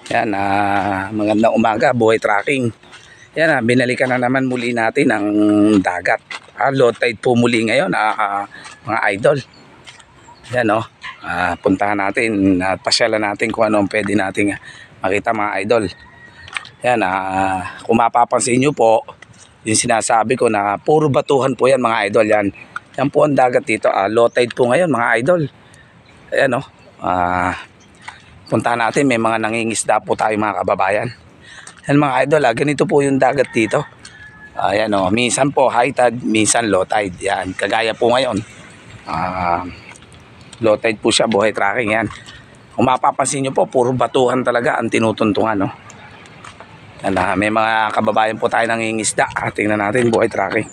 Yan, magandang umaga, buhay tracking. Yan, binalikan na naman muli natin ang dagat. Low tide po muli ngayon, mga idol. Yan, puntahan natin at pasyalan natin kung ano ang pwede natin makita, mga idol. Yan, kung mapapansin nyo po, yung sinasabi ko na puro batuhan po yan, mga idol. Yan po ang dagat dito. Low tide po ngayon, mga idol. Ayan, puntahan natin, may mga nangingisda po tayo, mga kababayan. Yan, mga idol, ganito po yung dagat dito. Ayan, minsan po high tide, minsan low tide. Yan, kagaya po ngayon. Low tide po siya, buhay tracking. Yan, kung mapapansin nyo po, puro batuhan talaga ang tinutuntungan. Yan, may mga kababayan po tayo nangingisda. Tingnan natin, buhay tracking.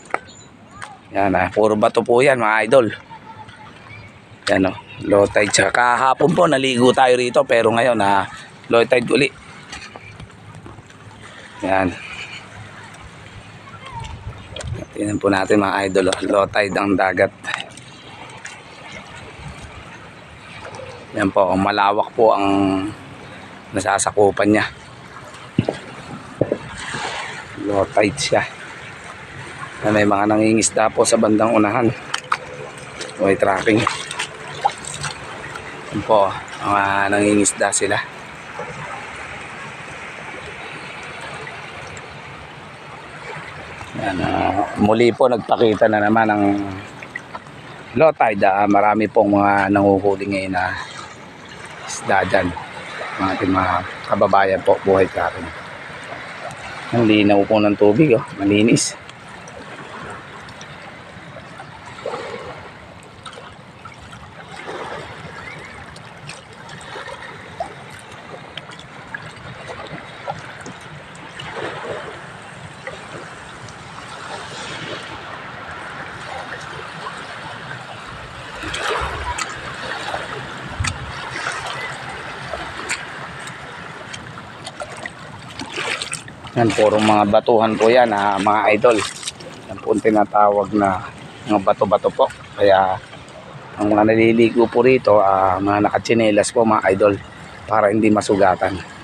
Yan, puro bato po yan, mga idol. Yan, low tide. Tsaka kahapon po naligo tayo rito, pero ngayon low tide uli. Yan, tingnan po natin, mga idol. Low tide ang dagat. Yan po, malawak po ang nasasakupan niya. Low tide siya. May mga nangingisda po sa bandang unahan. Buhay tracking. Yan po, mga nangingisda sila. Yan, muli po nagpakita na naman ang low tide. Marami pong mga nanguhuli ngayon na isda dyan. Mga ating mga kababayan po, buhay tracking. Ang linaw po ng tubig, malinis. Yan, puro mga batuhan po yan, mga idol. Yan po tinatawag na mga bato-bato po. Kaya ang mga naliligo po rito, mga nakatsinelas po, mga idol, para hindi masugatan.